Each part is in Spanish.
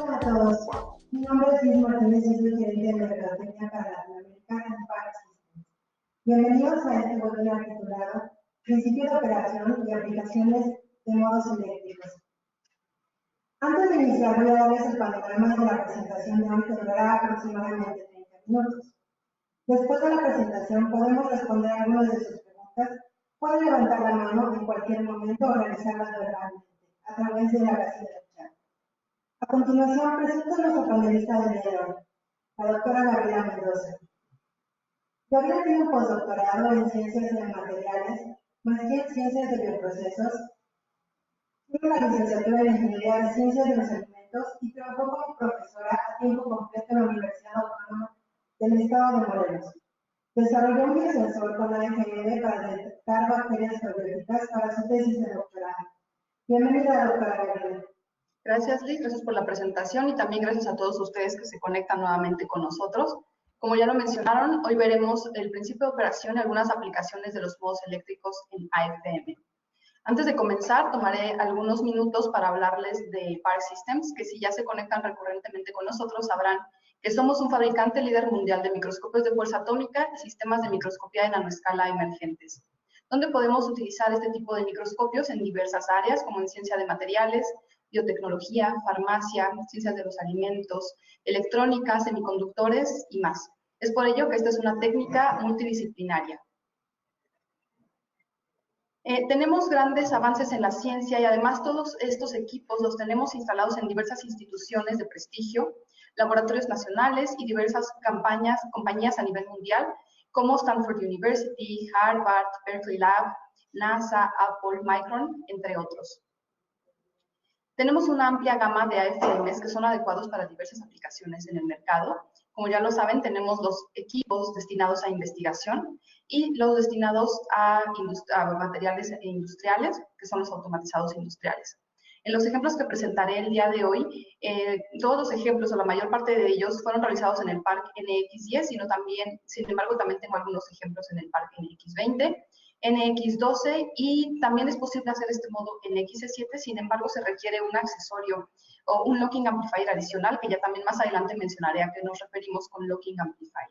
Hola a todos, mi nombre es Liz Martínez y soy gerente de Mercadotecnia para Latinoamérica en Park Systems. Bienvenidos a este webinar titulado Principios de operación y aplicaciones de modos eléctricos. Antes de iniciar voy a darles el panorama de la presentación de hoy que durará aproximadamente 30 minutos. Después de la presentación podemos responder algunas de sus preguntas. Pueden levantar la mano en cualquier momento o realizarlas verbalmente a través de la casilla de chat. A continuación, presento a nuestra panelista del día de hoy, la doctora Gabriela Mendoza. Gabriela tiene un postdoctorado en Ciencias de Materiales, maestría en Ciencias de Bioprocesos, tiene la licenciatura en Ingeniería de Ciencias de los Alimentos y trabajó como profesora a tiempo completo en la Universidad Autónoma del Estado de Morelos. Desarrolló un biosensor con AFM para detectar bacterias probióticas para su tesis de doctorado. Bienvenida, doctora Gabriela. Gracias, Liz. Gracias por la presentación y también gracias a todos ustedes que se conectan nuevamente con nosotros. Como ya lo mencionaron, hoy veremos el principio de operación y algunas aplicaciones de los modos eléctricos en AFM. Antes de comenzar, tomaré algunos minutos para hablarles de Park Systems, que si ya se conectan recurrentemente con nosotros sabrán que somos un fabricante líder mundial de microscopios de fuerza atómica y sistemas de microscopía de nanoescala emergentes, donde podemos utilizar este tipo de microscopios en diversas áreas, como en ciencia de materiales, biotecnología, farmacia, ciencias de los alimentos, electrónica, semiconductores y más. Es por ello que esta es una técnica multidisciplinaria. Tenemos grandes avances en la ciencia y además todos estos equipos los tenemos instalados en diversas instituciones de prestigio, laboratorios nacionales y diversas compañías a nivel mundial, como Stanford University, Harvard, Berkeley Lab, NASA, Apple, Micron, entre otros. Tenemos una amplia gama de AFMs que son adecuados para diversas aplicaciones en el mercado. Como ya lo saben, tenemos los equipos destinados a investigación y los destinados a materiales industriales, que son los automatizados industriales. En los ejemplos que presentaré el día de hoy, todos los ejemplos o la mayor parte de ellos fueron realizados en el Park NX10, sin embargo, también tengo algunos ejemplos en el Park NX20, NX12 y también es posible hacer este modo en NX7, sin embargo se requiere un accesorio o un locking amplifier adicional que ya también más adelante mencionaré a qué nos referimos con locking amplifier.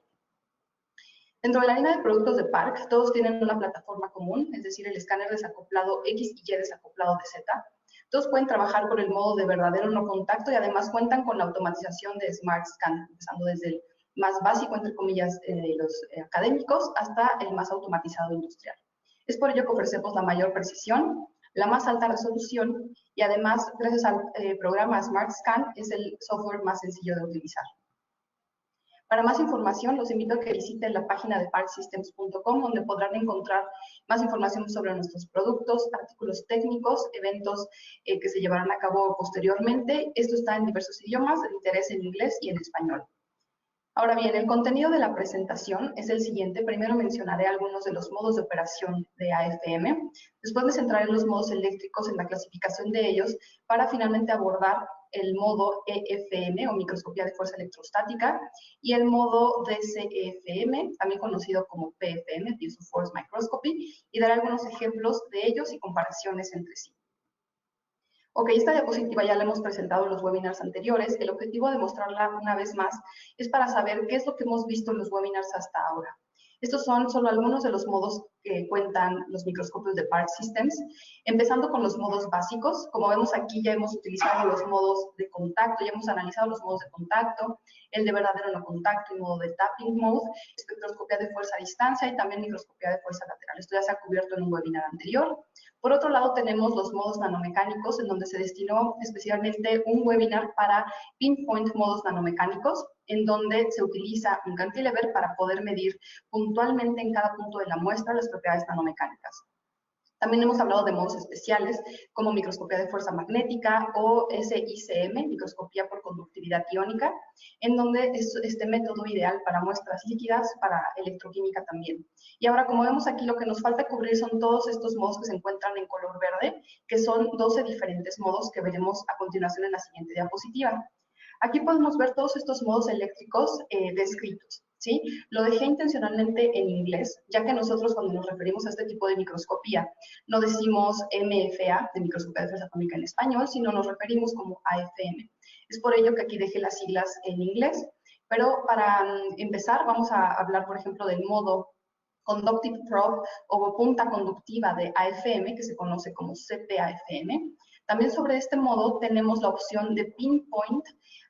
Dentro de la línea de productos de Park, todos tienen una plataforma común, es decir, el escáner desacoplado X y Y desacoplado de Z. Todos pueden trabajar con el modo de verdadero no contacto y además cuentan con la automatización de Smart Scan, empezando desde el más básico, entre comillas, de los académicos, hasta el más automatizado industrial. Es por ello que ofrecemos la mayor precisión, la más alta resolución y además, gracias al programa Smart Scan, es el software más sencillo de utilizar. Para más información, los invito a que visiten la página de parksystems.com, donde podrán encontrar más información sobre nuestros productos, artículos técnicos, eventos que se llevarán a cabo posteriormente. Esto está en diversos idiomas, de interés en inglés y en español. Ahora bien, el contenido de la presentación es el siguiente. Primero mencionaré algunos de los modos de operación de AFM. Después me centraré en los modos eléctricos, en la clasificación de ellos, para finalmente abordar el modo EFM o microscopía de fuerza electrostática y el modo DCEFM, también conocido como PFM, Piece of Force Microscopy, y daré algunos ejemplos de ellos y comparaciones entre sí. Ok, esta diapositiva ya la hemos presentado en los webinars anteriores. El objetivo de mostrarla una vez más es para saber qué es lo que hemos visto en los webinars hasta ahora. Estos son solo algunos de los modos que cuentan los microscopios de Park Systems, empezando con los modos básicos. Como vemos aquí, ya hemos utilizado los modos de contacto, ya hemos analizado los modos de contacto, el de verdadero no contacto, el modo de tapping mode, espectroscopía de fuerza a distancia y también microscopía de fuerza lateral. Esto ya se ha cubierto en un webinar anterior. Por otro lado, tenemos los modos nanomecánicos, en donde se destinó especialmente un webinar para pinpoint modos nanomecánicos, en donde se utiliza un cantilever para poder medir puntualmente en cada punto de la muestra las propiedades nanomecánicas. También hemos hablado de modos especiales, como microscopía de fuerza magnética o SICM, microscopía por conductividad iónica, en donde es este método ideal para muestras líquidas, para electroquímica también. Y ahora, como vemos aquí, lo que nos falta cubrir son todos estos modos que se encuentran en color verde, que son 12 diferentes modos que veremos a continuación en la siguiente diapositiva. Aquí podemos ver todos estos modos eléctricos descritos. ¿sí? Lo dejé intencionalmente en inglés, ya que nosotros cuando nos referimos a este tipo de microscopía, no decimos MFA, de microscopía de fuerza atómica en español, sino nos referimos como AFM. Es por ello que aquí dejé las siglas en inglés, pero para empezar vamos a hablar, por ejemplo, del modo Conductive Probe o punta conductiva de AFM, que se conoce como CPAFM. También sobre este modo tenemos la opción de pinpoint,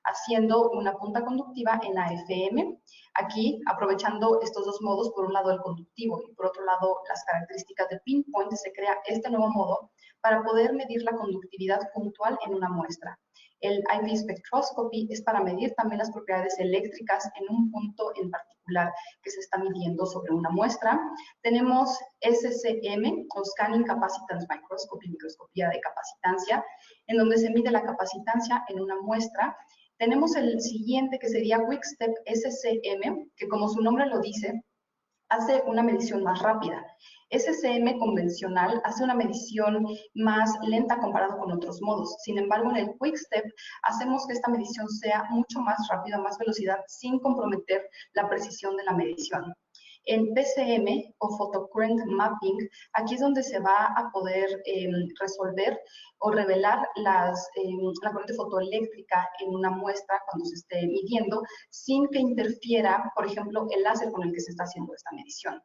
haciendo una punta conductiva en AFM. Aquí, aprovechando estos dos modos, por un lado el conductivo y por otro lado las características de pinpoint, se crea este nuevo modo para poder medir la conductividad puntual en una muestra. El IP Spectroscopy es para medir también las propiedades eléctricas en un punto en particular que se está midiendo sobre una muestra. Tenemos SCM, o Scanning Capacitance Microscopy, microscopía de capacitancia, en donde se mide la capacitancia en una muestra. Tenemos el siguiente, que sería Quickstep SCM, que como su nombre lo dice, hace una medición más rápida. SCM convencional hace una medición más lenta comparado con otros modos. Sin embargo, en el Quickstep hacemos que esta medición sea mucho más rápida, más velocidad, sin comprometer la precisión de la medición. En PCM o Photocurrent Mapping, aquí es donde se va a poder resolver o revelar la corriente fotoeléctrica en una muestra cuando se esté midiendo, sin que interfiera, por ejemplo, el láser con el que se está haciendo esta medición.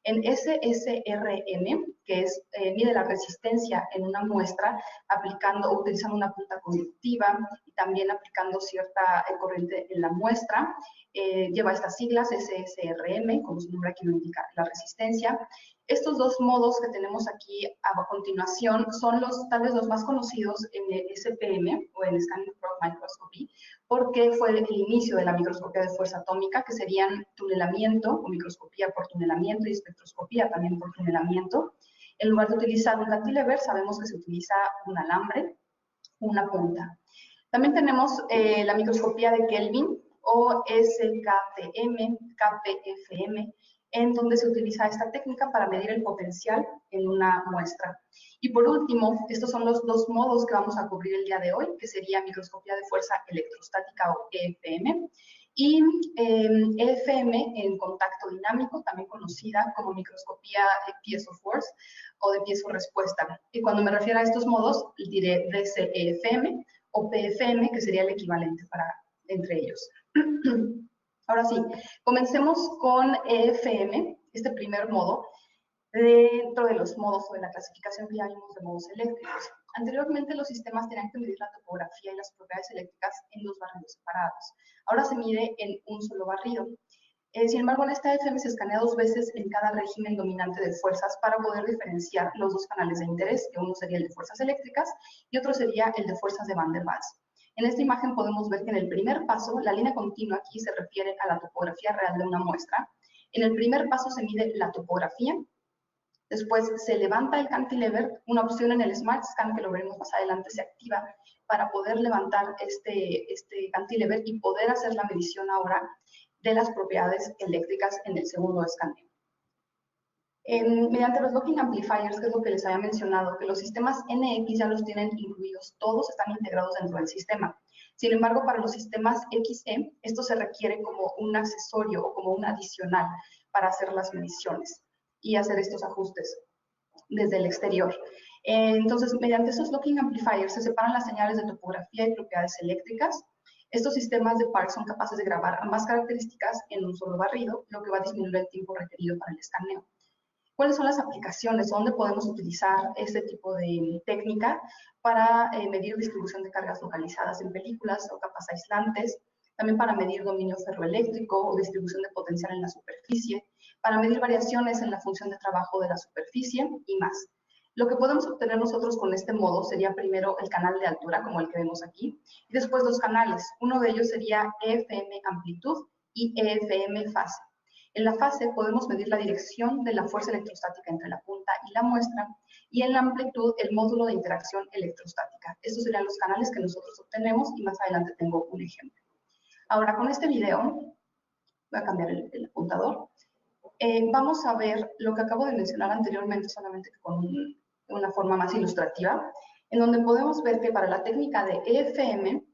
En SSRM, que es mide la resistencia en una muestra aplicando o utilizando una punta conductiva y también aplicando cierta corriente en la muestra, lleva estas siglas SSRM, como su nombre aquí lo indica, la resistencia. Estos dos modos que tenemos aquí a continuación son tal vez los más conocidos en el SPM o en Scanning Probe Microscopy, porque fue el inicio de la microscopía de fuerza atómica, que serían tunelamiento o microscopía por tunelamiento y espectroscopía también por tunelamiento. En lugar de utilizar un cantilever, sabemos que se utiliza un alambre, una punta. También tenemos la microscopía de Kelvin o SKTM, KPFM, en donde se utiliza esta técnica para medir el potencial en una muestra. Y por último, estos son los dos modos que vamos a cubrir el día de hoy, que sería microscopía de fuerza electrostática o EFM, y EFM en contacto dinámico, también conocida como microscopía de piezo force o de piezo respuesta. Y cuando me refiero a estos modos, diré DCEFM o PFM, que sería el equivalente entre ellos. Ahora sí, comencemos con EFM, este primer modo, dentro de los modos o de la clasificación que ya vimos de modos eléctricos. Anteriormente los sistemas tenían que medir la topografía y las propiedades eléctricas en dos barridos separados. Ahora se mide en un solo barrido. Sin embargo, en esta EFM se escanea dos veces en cada régimen dominante de fuerzas para poder diferenciar los dos canales de interés, que uno sería el de fuerzas eléctricas y otro sería el de fuerzas de Van der Waals. En esta imagen podemos ver que en el primer paso, la línea continua aquí se refiere a la topografía real de una muestra. En el primer paso se mide la topografía, después se levanta el cantilever, una opción en el Smart Scan que lo veremos más adelante se activa para poder levantar este cantilever y poder hacer la medición ahora de las propiedades eléctricas en el segundo escaneo. Mediante los locking amplifiers, que es lo que les había mencionado, que los sistemas NX ya los tienen incluidos, todos están integrados dentro del sistema. Sin embargo, para los sistemas XE, esto se requiere como un accesorio o como un adicional para hacer las mediciones y hacer estos ajustes desde el exterior. Entonces, mediante esos locking amplifiers se separan las señales de topografía y propiedades eléctricas. Estos sistemas de Park son capaces de grabar ambas características en un solo barrido, lo que va a disminuir el tiempo requerido para el escaneo. ¿Cuáles son las aplicaciones? ¿Dónde podemos utilizar este tipo de técnica para medir distribución de cargas localizadas en películas o capas aislantes? También para medir dominio ferroeléctrico o distribución de potencial en la superficie, para medir variaciones en la función de trabajo de la superficie y más. Lo que podemos obtener nosotros con este modo sería primero el canal de altura, como el que vemos aquí, y después dos canales. Uno de ellos sería EFM amplitud y EFM fase. En la fase podemos medir la dirección de la fuerza electrostática entre la punta y la muestra, y en la amplitud el módulo de interacción electrostática. Estos serían los canales que nosotros obtenemos y más adelante tengo un ejemplo. Ahora, con este video, voy a cambiar el apuntador, vamos a ver lo que acabo de mencionar anteriormente, solamente con una forma más ilustrativa, en donde podemos ver que para la técnica de EFM,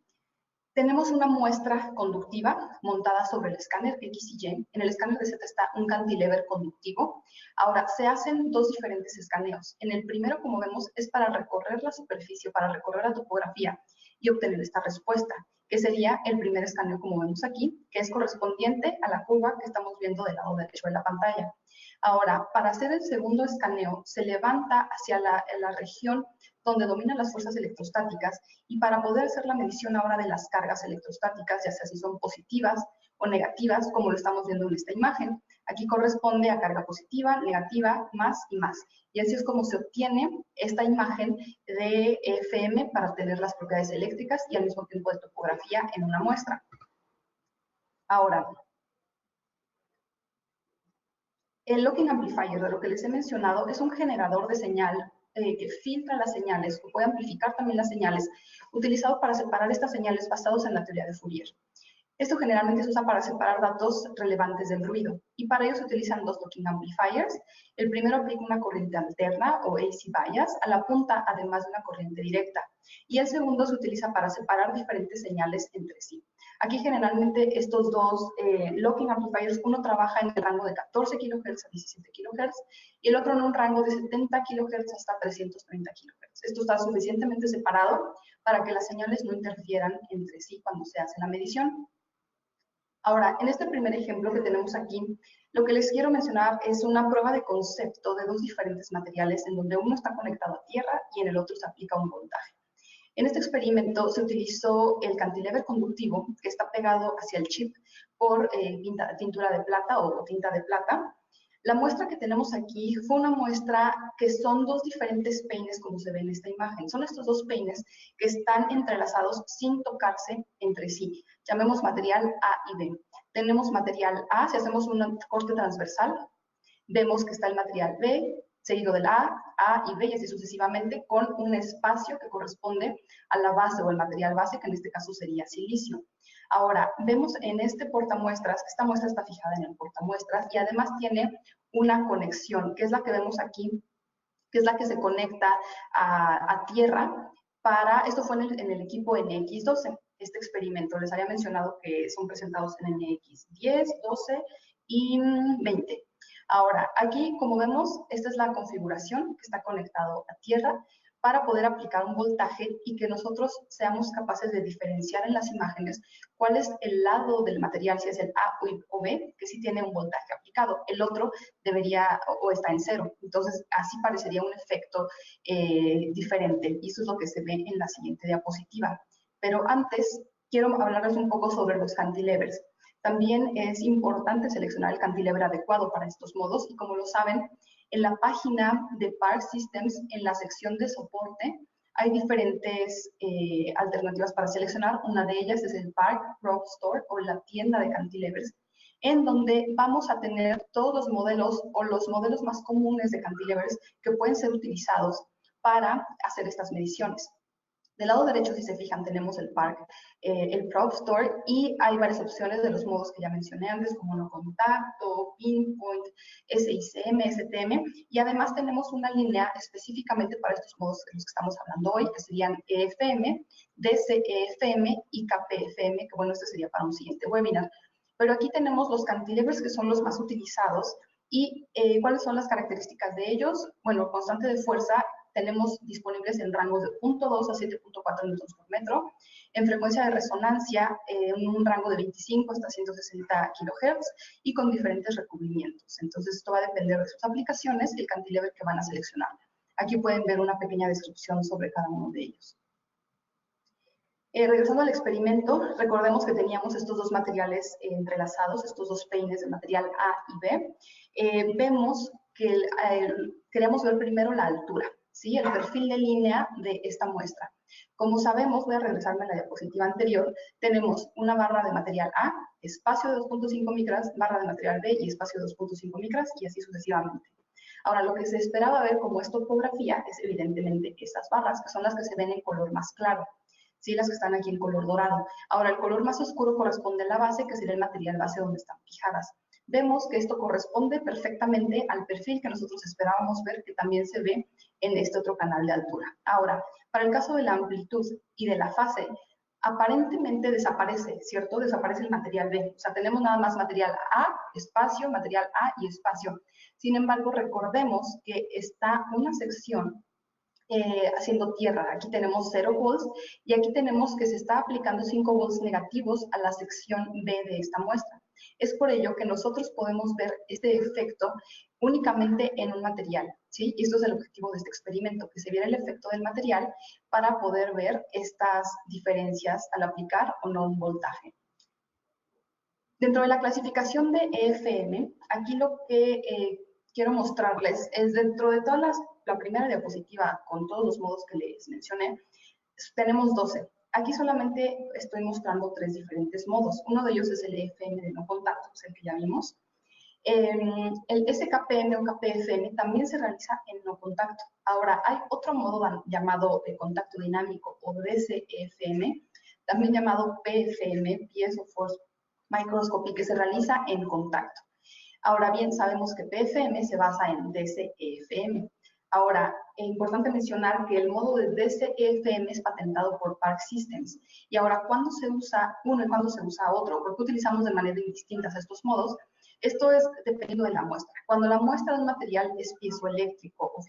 Tenemos una muestra conductiva montada sobre el escáner X y Y. En el escáner de Z está un cantilever conductivo. Ahora, se hacen dos diferentes escaneos. En el primero, como vemos, es para recorrer la superficie, para recorrer la topografía y obtener esta respuesta, que sería el primer escaneo, como vemos aquí, que es correspondiente a la curva que estamos viendo del lado derecho de la pantalla. Ahora, para hacer el segundo escaneo, se levanta hacia la región donde dominan las fuerzas electrostáticas, y para poder hacer la medición ahora de las cargas electrostáticas, ya sea si son positivas o negativas, como lo estamos viendo en esta imagen. Aquí corresponde a carga positiva, negativa, más y más. Y así es como se obtiene esta imagen de FM para obtener las propiedades eléctricas y al mismo tiempo de topografía en una muestra. Ahora, el locking amplifier, de lo que les he mencionado, es un generador de señal que filtra las señales o puede amplificar también las señales, utilizado para separar estas señales basados en la teoría de Fourier. Esto generalmente se usa para separar datos relevantes del ruido, y para ello se utilizan dos locking amplifiers. El primero aplica una corriente alterna o AC bias a la punta, además de una corriente directa, y el segundo se utiliza para separar diferentes señales entre sí. Aquí generalmente estos dos locking amplifiers, uno trabaja en el rango de 14 kHz a 17 kHz y el otro en un rango de 70 kHz hasta 330 kHz. Esto está suficientemente separado para que las señales no interfieran entre sí cuando se hace la medición. Ahora, en este primer ejemplo que tenemos aquí, lo que les quiero mencionar es una prueba de concepto de dos diferentes materiales en donde uno está conectado a tierra y en el otro se aplica un voltaje. En este experimento se utilizó el cantilever conductivo que está pegado hacia el chip por tintura de plata o tinta de plata. La muestra que tenemos aquí fue una muestra que son dos diferentes peines, como se ve en esta imagen. Son estos dos peines que están entrelazados sin tocarse entre sí. Llamemos material A y B. Tenemos material A, si hacemos un corte transversal, vemos que está el material B, seguido del A y B, y así sucesivamente, con un espacio que corresponde a la base o el material base, que en este caso sería silicio. Ahora, vemos en este portamuestras, esta muestra está fijada en el portamuestras y además tiene una conexión, que es la que vemos aquí, que es la que se conecta a tierra para, esto fue en el equipo NX12, este experimento. Les había mencionado que son presentados en NX10, 12 y 20. Ahora, aquí, como vemos, esta es la configuración que está conectado a tierra para poder aplicar un voltaje y que nosotros seamos capaces de diferenciar en las imágenes cuál es el lado del material, si es el A o B, que sí tiene un voltaje aplicado. El otro debería o está en cero. Entonces, así parecería un efecto diferente. Y eso es lo que se ve en la siguiente diapositiva. Pero antes, quiero hablarles un poco sobre los cantilevers. También es importante seleccionar el cantilever adecuado para estos modos y, como lo saben, en la página de Park Systems, en la sección de soporte, hay diferentes alternativas para seleccionar. Una de ellas es el Park Prop Store o la tienda de cantilevers, en donde vamos a tener todos los modelos o los modelos más comunes de cantilevers que pueden ser utilizados para hacer estas mediciones. Del lado derecho, si se fijan, tenemos el Prop Store, y hay varias opciones de los modos que ya mencioné antes, como no contacto, pinpoint, SICM, STM, y además tenemos una línea específicamente para estos modos de los que estamos hablando hoy, que serían EFM, DCEFM y KPFM, que bueno, este sería para un siguiente webinar. Pero aquí tenemos los cantilevers que son los más utilizados, y ¿cuáles son las características de ellos? Bueno, constante de fuerza tenemos disponibles en rangos de 0.2 a 7.4 newtons por metro, en frecuencia de resonancia en un rango de 25 hasta 160 kHz y con diferentes recubrimientos. Entonces, esto va a depender de sus aplicaciones y el cantilever que van a seleccionar. Aquí pueden ver una pequeña descripción sobre cada uno de ellos. Regresando al experimento, recordemos que teníamos estos dos materiales entrelazados, estos dos peines de material A y B. Vemos que queremos ver primero la altura, ¿sí? El perfil de línea de esta muestra. Como sabemos, voy a regresarme a la diapositiva anterior, tenemos una barra de material A, espacio de 2.5 micras, barra de material B y espacio de 2.5 micras, y así sucesivamente. Ahora, lo que se esperaba ver como es topografía es evidentemente estas barras, que son las que se ven en color más claro. ¿Sí? Las que están aquí en color dorado. Ahora, el color más oscuro corresponde a la base, que sería el material base donde están fijadas. Vemos que esto corresponde perfectamente al perfil que nosotros esperábamos ver, que también se ve en este otro canal de altura. Ahora, para el caso de la amplitud y de la fase, aparentemente desaparece, ¿cierto? Desaparece el material B. O sea, tenemos nada más material A, espacio, material A y espacio. Sin embargo, recordemos que está una sección haciendo tierra. Aquí tenemos 0 volts y aquí tenemos que se está aplicando 5 volts negativos a la sección B de esta muestra. Es por ello que nosotros podemos ver este efecto únicamente en un material, ¿sí? Y esto es el objetivo de este experimento, que se viera el efecto del material para poder ver estas diferencias al aplicar o no un voltaje. Dentro de la clasificación de EFM, aquí lo que quiero mostrarles es dentro de todas la primera diapositiva con todos los modos que les mencioné, tenemos 12. Aquí solamente estoy mostrando 3 diferentes modos. Uno de ellos es el EFM de no contacto, es el que ya vimos. El SKPM o KPFM también se realiza en no contacto. Ahora, hay otro modo llamado contacto dinámico o DCEFM, también llamado PFM, Piezo Force Microscopy, que se realiza en contacto. Ahora bien, sabemos que PFM se basa en DCEFM. Ahora, es importante mencionar que el modo de DCEFM es patentado por Park Systems. Y ahora, ¿cuándo se usa uno y cuándo se usa otro? ¿Por qué utilizamos de manera indistinta estos modos? Esto es dependiendo de la muestra. Cuando la muestra de un material es piezoeléctrico o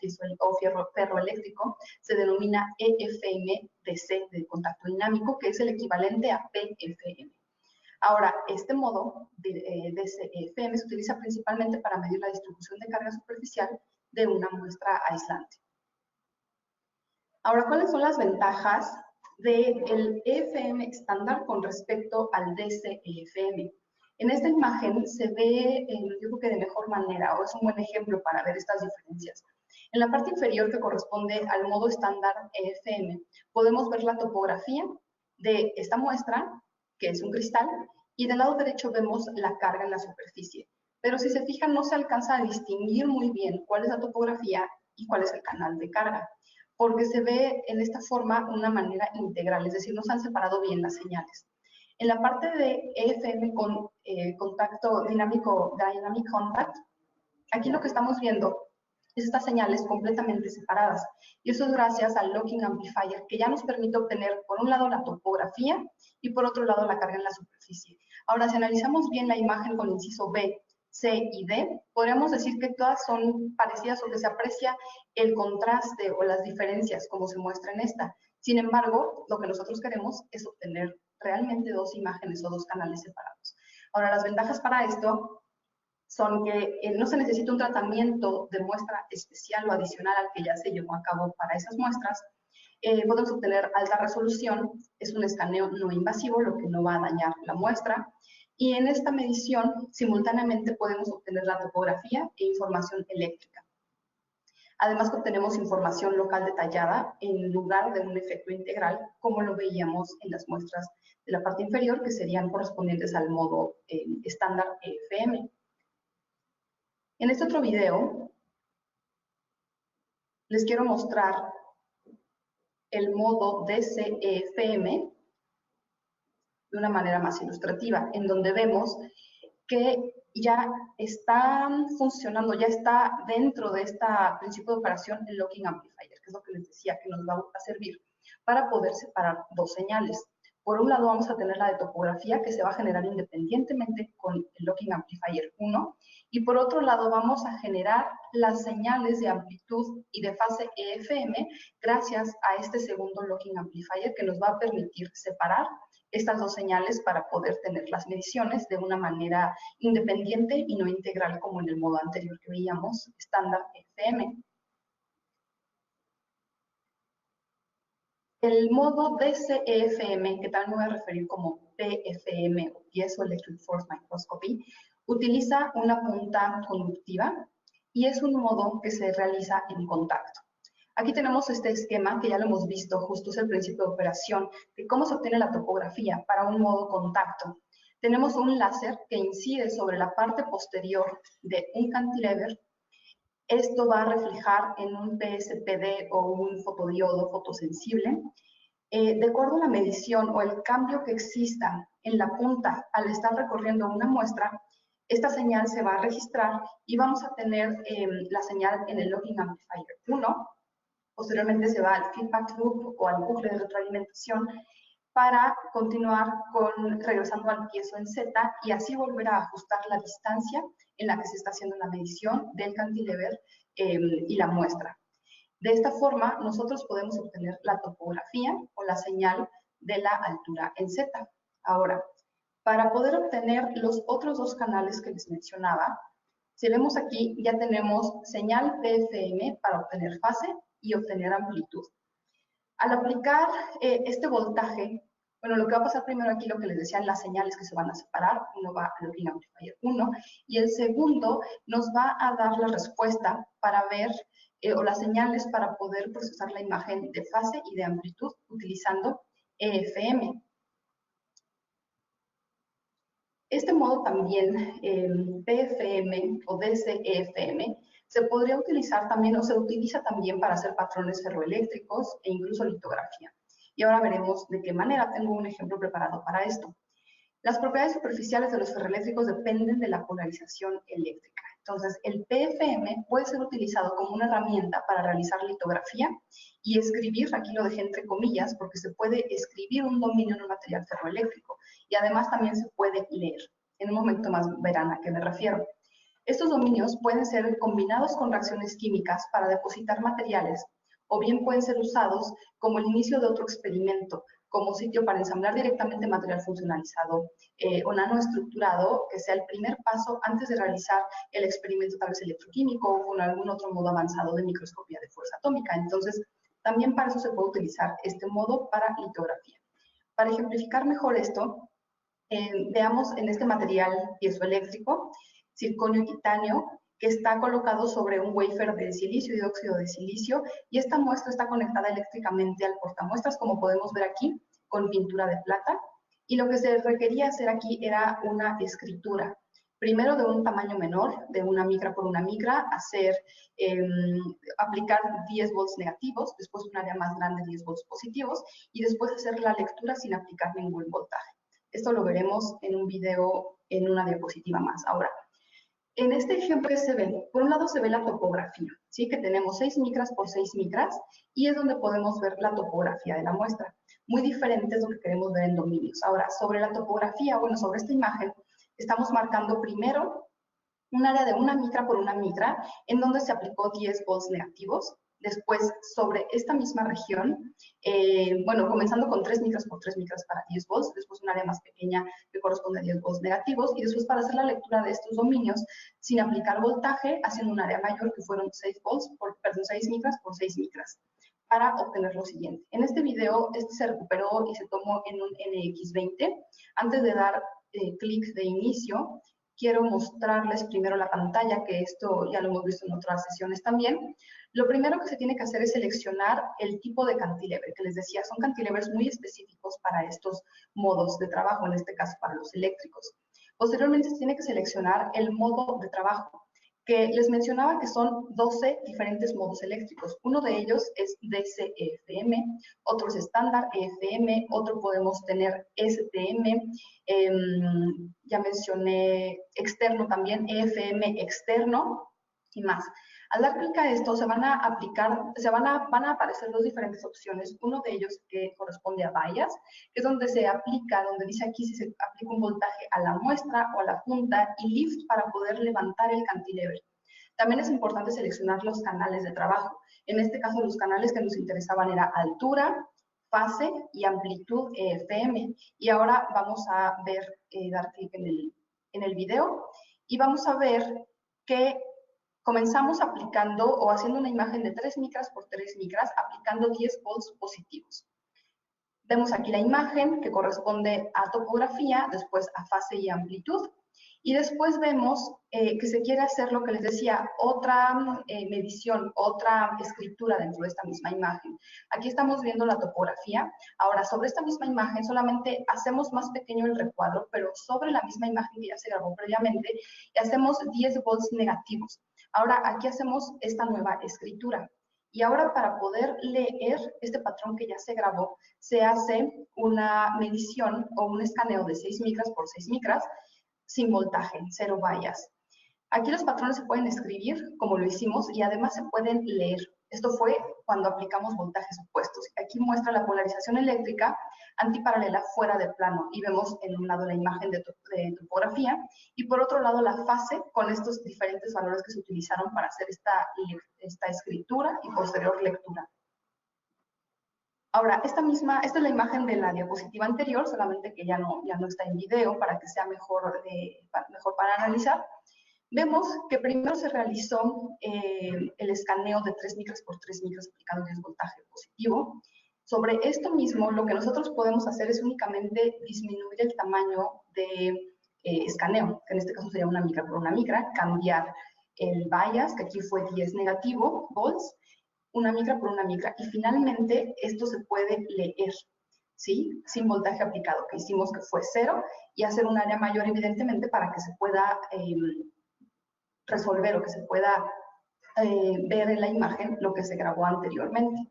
ferroeléctrico, se denomina EFM-DC, de contacto dinámico, que es el equivalente a PFM. Ahora, este modo de DCEFM se utiliza principalmente para medir la distribución de carga superficial de una muestra aislante. Ahora, ¿cuáles son las ventajas del EFM estándar con respecto al DCEFM? En esta imagen se ve, yo creo que de mejor manera, o es un buen ejemplo para ver estas diferencias. En la parte inferior, que corresponde al modo estándar EFM, podemos ver la topografía de esta muestra, que es un cristal, y del lado derecho vemos la carga en la superficie. Pero si se fijan, no se alcanza a distinguir muy bien cuál es la topografía y cuál es el canal de carga, porque se ve en esta forma una manera integral, es decir, no se han separado bien las señales. En la parte de EFM con contacto dinámico, Dynamic Contact, aquí lo que estamos viendo es estas señales completamente separadas. Y eso es gracias al Locking Amplifier, que ya nos permite obtener, por un lado, la topografía y por otro lado, la carga en la superficie. Ahora, si analizamos bien la imagen con inciso B, C y D, podríamos decir que todas son parecidas o que se aprecia el contraste o las diferencias como se muestra en esta. Sin embargo, lo que nosotros queremos es obtener realmente 2 imágenes o 2 canales separados. Ahora, las ventajas para esto son que no se necesita un tratamiento de muestra especial o adicional al que ya se llevó a cabo para esas muestras. Podemos obtener alta resolución, es un escaneo no invasivo, lo que no va a dañar la muestra. Y en esta medición, simultáneamente podemos obtener la topografía e información eléctrica. Además, obtenemos información local detallada en lugar de un efecto integral, como lo veíamos en las muestras de la parte inferior, que serían correspondientes al modo estándar EFM. En este otro video, les quiero mostrar el modo DCEFM de una manera más ilustrativa, en donde vemos que ya está funcionando, ya está dentro de este principio de operación el Locking Amplifier, que es lo que les decía que nos va a servir para poder separar 2 señales. Por un lado vamos a tener la de topografía, que se va a generar independientemente con el Locking Amplifier 1, y por otro lado vamos a generar las señales de amplitud y de fase EFM gracias a este segundo Locking Amplifier, que nos va a permitir separar estas 2 señales para poder tener las mediciones de una manera independiente y no integral como en el modo anterior que veíamos, estándar EFM. El modo DCEFM, que también me voy a referir como PFM o Piezoelectric Force Microscopy, utiliza una punta conductiva y es un modo que se realiza en contacto. Aquí tenemos este esquema que ya lo hemos visto, justo es el principio de operación, de cómo se obtiene la topografía para un modo contacto. Tenemos un láser que incide sobre la parte posterior de un cantilever. Esto va a reflejar en un PSPD o un fotodiodo fotosensible. De acuerdo a la medición o el cambio que exista en la punta al estar recorriendo una muestra, esta señal se va a registrar y vamos a tener la señal en el Locking Amplifier 1. Posteriormente se va al feedback loop o al bucle de retroalimentación para continuar regresando al piezo en Z y así volver a ajustar la distancia en la que se está haciendo la medición del cantilever y la muestra. De esta forma, nosotros podemos obtener la topografía o la señal de la altura en Z. Ahora, para poder obtener los otros dos canales que les mencionaba, si vemos aquí, ya tenemos señal PFM para obtener fase y obtener amplitud. Al aplicar este voltaje, bueno, lo que va a pasar primero aquí, lo que les decía, las señales que se van a separar, uno va al Looping Amplifier 1 y el segundo nos va a dar la respuesta para ver, o las señales para poder procesar la imagen de fase y de amplitud utilizando EFM. Este modo también, PFM o DCEFM, se podría utilizar también o se utiliza también para hacer patrones ferroeléctricos e incluso litografía. Y ahora veremos de qué manera. Tengo un ejemplo preparado para esto. Las propiedades superficiales de los ferroeléctricos dependen de la polarización eléctrica. Entonces, el PFM puede ser utilizado como una herramienta para realizar litografía y escribir, aquí lo dejé entre comillas, porque se puede escribir un dominio en un material ferroeléctrico y además también se puede leer. En un momento más verán a qué me refiero. Estos dominios pueden ser combinados con reacciones químicas para depositar materiales o bien pueden ser usados como el inicio de otro experimento, como sitio para ensamblar directamente material funcionalizado o nanoestructurado, que sea el primer paso antes de realizar el experimento tal vez electroquímico o con algún otro modo avanzado de microscopía de fuerza atómica. Entonces, también para eso se puede utilizar este modo para litografía. Para ejemplificar mejor esto, veamos en este material piezoeléctrico, circonio y titanio, que está colocado sobre un wafer de silicio y dióxido de silicio, y esta muestra está conectada eléctricamente al portamuestras, como podemos ver aquí, con pintura de plata, y lo que se requería hacer aquí era una escritura, primero de un tamaño menor, de 1 micra por 1 micra, aplicar 10 volts negativos, después un área más grande, 10 volts positivos, y después hacer la lectura sin aplicar ningún voltaje. Esto lo veremos en un video, en una diapositiva más. Ahora, en este ejemplo que se ve, por un lado se ve la topografía, ¿sí? Que tenemos 6 micras por 6 micras y es donde podemos ver la topografía de la muestra. Muy diferente es lo que queremos ver en dominios. Ahora, sobre la topografía, bueno, sobre esta imagen, estamos marcando primero un área de 1 micra por 1 micra en donde se aplicó 10 volts negativos. Después, sobre esta misma región, bueno, comenzando con 3 micras por 3 micras para 10 volts, después un área más pequeña que corresponde a 10 volts negativos, y después para hacer la lectura de estos dominios, sin aplicar voltaje, haciendo un área mayor que fueron 6 volts, perdón, 6 micras por 6 micras, para obtener lo siguiente. En este video, este se recuperó y se tomó en un NX20. Antes de dar clic de inicio, quiero mostrarles primero la pantalla, que esto ya lo hemos visto en otras sesiones también. Lo primero que se tiene que hacer es seleccionar el tipo de cantilever, que les decía, son cantilevers muy específicos para estos modos de trabajo, en este caso para los eléctricos. Posteriormente se tiene que seleccionar el modo de trabajo, que les mencionaba que son 12 diferentes modos eléctricos. Uno de ellos es DC-EFM, otro es estándar EFM, otro podemos tener STM, ya mencioné externo también, EFM externo y más. Al dar clic a esto, van a aparecer dos diferentes opciones. Uno de ellos que corresponde a bias, que es donde se aplica, donde dice aquí si se aplica un voltaje a la muestra o a la punta, y lift para poder levantar el cantilever. También es importante seleccionar los canales de trabajo. En este caso, los canales que nos interesaban era altura, fase y amplitud EFM. Y ahora vamos a ver, dar clic en el video, y vamos a ver que comenzamos aplicando o haciendo una imagen de 3 micras por 3 micras, aplicando 10 volts positivos. Vemos aquí la imagen que corresponde a topografía, después a fase y amplitud. Y después vemos que se quiere hacer lo que les decía, otra medición, otra escritura dentro de esta misma imagen. Aquí estamos viendo la topografía. Ahora, sobre esta misma imagen solamente hacemos más pequeño el recuadro, pero sobre la misma imagen que ya se grabó previamente, y hacemos 10 volts negativos. Ahora, aquí hacemos esta nueva escritura. Y ahora, para poder leer este patrón que ya se grabó, se hace una medición o un escaneo de 6 micras por 6 micras, sin voltaje, cero bias. Aquí los patrones se pueden escribir, como lo hicimos, y además se pueden leer. Esto fue cuando aplicamos voltajes opuestos. Aquí muestra la polarización eléctrica antiparalela fuera del plano. Y vemos en un lado la imagen de topografía y por otro lado la fase con estos diferentes valores que se utilizaron para hacer esta escritura y posterior lectura. Ahora, esta es la imagen de la diapositiva anterior, solamente que ya no está en video para que sea mejor para analizar. Vemos que primero se realizó el escaneo de 3 micras por 3 micras aplicando 10 voltaje positivo. Sobre esto mismo, lo que nosotros podemos hacer es únicamente disminuir el tamaño de escaneo, que en este caso sería una micra por una micra, cambiar el bias, que aquí fue 10 negativo volts, una micra por una micra, y finalmente esto se puede leer, ¿sí? Sin voltaje aplicado, que hicimos que fue 0, y hacer un área mayor evidentemente para que se pueda resolver o que se pueda ver en la imagen lo que se grabó anteriormente.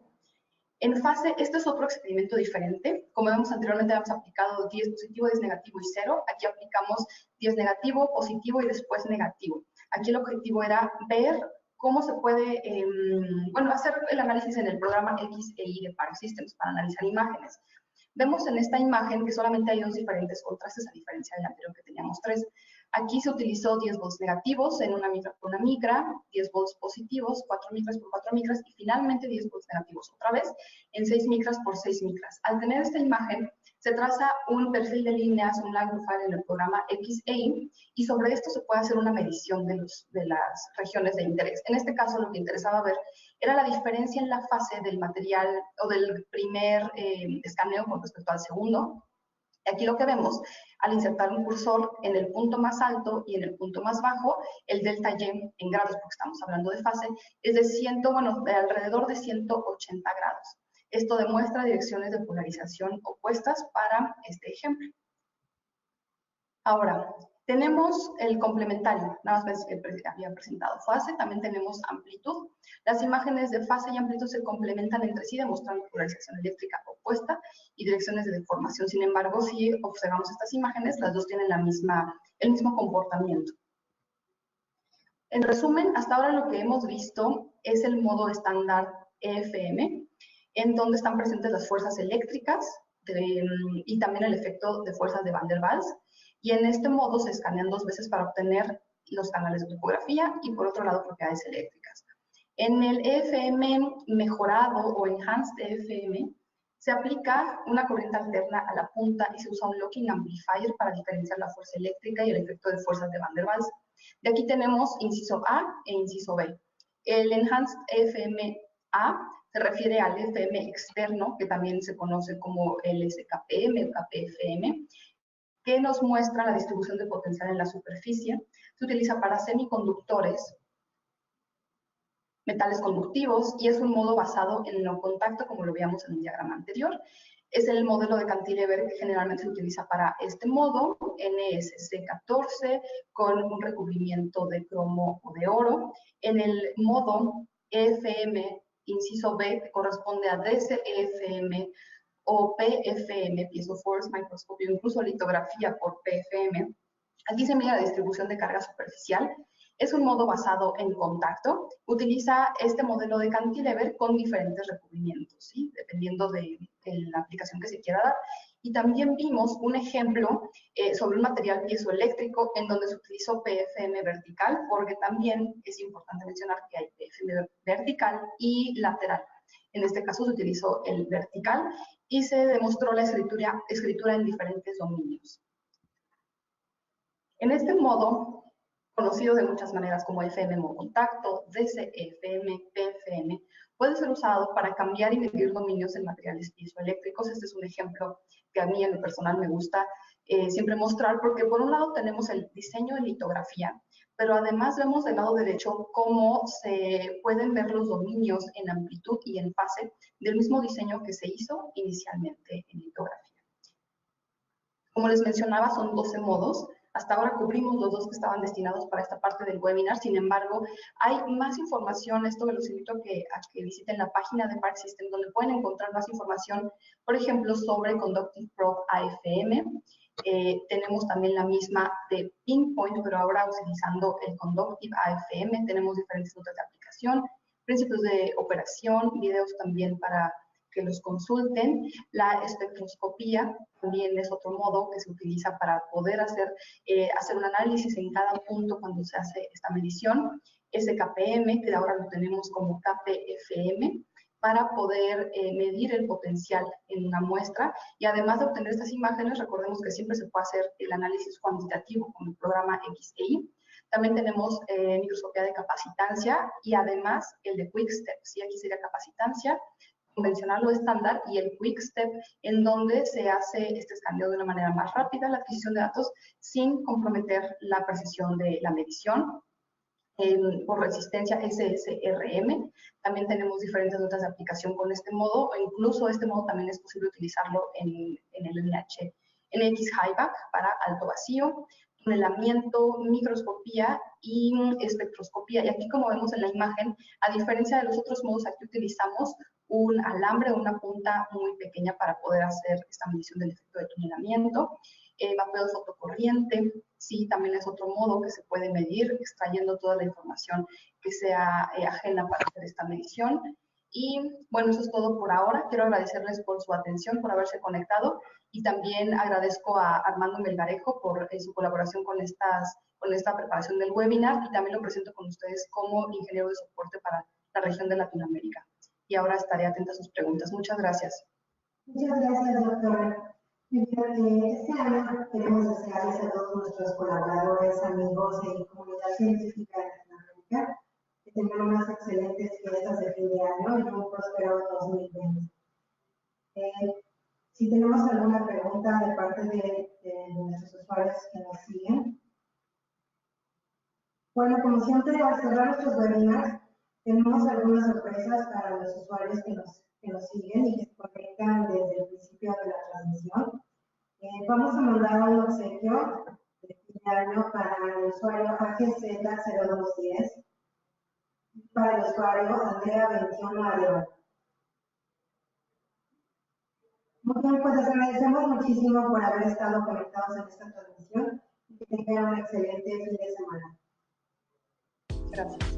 En fase, este es otro experimento diferente. Como vemos anteriormente, habíamos aplicado 10 positivo, 10 negativo y 0. Aquí aplicamos 10 negativo, positivo y después negativo. Aquí el objetivo era ver cómo se puede, hacer el análisis en el programa X e Y de Park Systems para analizar imágenes. Vemos en esta imagen que solamente hay 2 diferentes contrastes, a diferencia del anterior que teníamos 3. Aquí se utilizó 10 volts negativos en una micra por una micra, 10 volts positivos, 4 micras por 4 micras y finalmente 10 volts negativos otra vez en 6 micras por 6 micras. Al tener esta imagen, se traza un perfil de líneas, un line profile en el programa X e Y, y sobre esto se puede hacer una medición de las regiones de interés. En este caso, lo que interesaba ver era la diferencia en la fase del material o del primer escaneo con respecto al segundo. Aquí lo que vemos, al insertar un cursor en el punto más alto y en el punto más bajo, el delta Y en grados, porque estamos hablando de fase, es de alrededor de 180 grados. Esto demuestra direcciones de polarización opuestas para este ejemplo. Ahora, tenemos el complementario, nada más que había presentado fase, también tenemos amplitud. Las imágenes de fase y amplitud se complementan entre sí, demostrando polarización eléctrica opuesta y direcciones de deformación. Sin embargo, si observamos estas imágenes, las dos tienen el mismo comportamiento. En resumen, hasta ahora lo que hemos visto es el modo estándar EFM, en donde están presentes las fuerzas eléctricas y también el efecto de fuerzas de Van der Waals. Y en este modo se escanean 2 veces para obtener los canales de topografía y por otro lado propiedades eléctricas. En el EFM mejorado o Enhanced EFM se aplica una corriente alterna a la punta y se usa un locking amplifier para diferenciar la fuerza eléctrica y el efecto de fuerzas de Van der Waals. De aquí tenemos inciso A e inciso B. El Enhanced EFM A se refiere al EFM externo, que también se conoce como el SKPM o KPFM, que nos muestra la distribución de potencial en la superficie. Se utiliza para semiconductores, metales conductivos, y es un modo basado en no contacto, como lo veíamos en el diagrama anterior. Es el modelo de cantilever que generalmente se utiliza para este modo, NSC14, con un recubrimiento de cromo o de oro. En el modo EFM, inciso B, que corresponde a DCEFM, o PFM, Piezo Force Microscopy, o incluso litografía por PFM. Aquí se mide la distribución de carga superficial. Es un modo basado en contacto. Utiliza este modelo de cantilever con diferentes recubrimientos, ¿sí? Dependiendo de la aplicación que se quiera dar. Y también vimos un ejemplo sobre un material piezoeléctrico en donde se utilizó PFM vertical, porque también es importante mencionar que hay PFM vertical y lateral. En este caso se utilizó el vertical y se demostró la escritura en diferentes dominios. En este modo, conocido de muchas maneras como FM modo contacto, DCEFM, PFM, puede ser usado para cambiar y medir dominios en materiales piezoeléctricos. Este es un ejemplo que a mí en lo personal me gusta siempre mostrar, porque por un lado tenemos el diseño de litografía, pero además vemos del lado derecho cómo se pueden ver los dominios en amplitud y en fase del mismo diseño que se hizo inicialmente en litografía. Como les mencionaba, son 12 modos. Hasta ahora cubrimos los 2 que estaban destinados para esta parte del webinar. Sin embargo, hay más información. Esto los invito a que visiten la página de Park System, donde pueden encontrar más información, por ejemplo, sobre Conductive Probe AFM. Tenemos también la misma de Pinpoint, pero ahora utilizando el Conductive AFM. Tenemos diferentes notas de aplicación, principios de operación, videos también para que los consulten. La espectroscopía también es otro modo que se utiliza para poder hacer un análisis en cada punto cuando se hace esta medición. SKPM, que ahora lo tenemos como KPFM, para poder medir el potencial en una muestra, y además de obtener estas imágenes, recordemos que siempre se puede hacer el análisis cuantitativo con el programa XEI. También tenemos microscopía de capacitancia y además el de Quick Step. Sí, aquí sería capacitancia convencional o estándar, y el Quick Step, en donde se hace este escaneo de una manera más rápida, la adquisición de datos, sin comprometer la precisión de la medición. Por resistencia SSRM. También tenemos diferentes notas de aplicación con este modo, o incluso este modo también es posible utilizarlo en el NX HIVAC para alto vacío, tunelamiento, microscopía y espectroscopía. Y aquí, como vemos en la imagen, a diferencia de los otros modos, aquí utilizamos un alambre o una punta muy pequeña para poder hacer esta medición del efecto de tunelamiento. Mapeo de fotocorriente, sí, también es otro modo que se puede medir, extrayendo toda la información que sea ajena para hacer esta medición. Y bueno, eso es todo por ahora. Quiero agradecerles por su atención, por haberse conectado, y también agradezco a Armando Melgarejo por su colaboración con esta preparación del webinar, y también lo presento con ustedes como ingeniero de soporte para la región de Latinoamérica. Y ahora estaré atenta a sus preguntas. Muchas gracias. Muchas gracias, doctora. Este año queremos desearles a todos nuestros colaboradores, amigos y comunidad científica de Latinoamérica que tengan unas excelentes fiestas de fin de año y un próspero 2020. Si tenemos alguna pregunta de parte de nuestros usuarios que nos siguen. Bueno, como siempre, al cerrar nuestros webinars, tenemos algunas sorpresas para los usuarios que nos siguen y que se conectan desde el principio de la transmisión. Vamos a mandar un obsequio de fin de año para el usuario AGZ0210 y para el usuario Andrea21 Areva. Muy bien, pues les agradecemos muchísimo por haber estado conectados en esta transmisión y que tengan un excelente fin de semana. Gracias.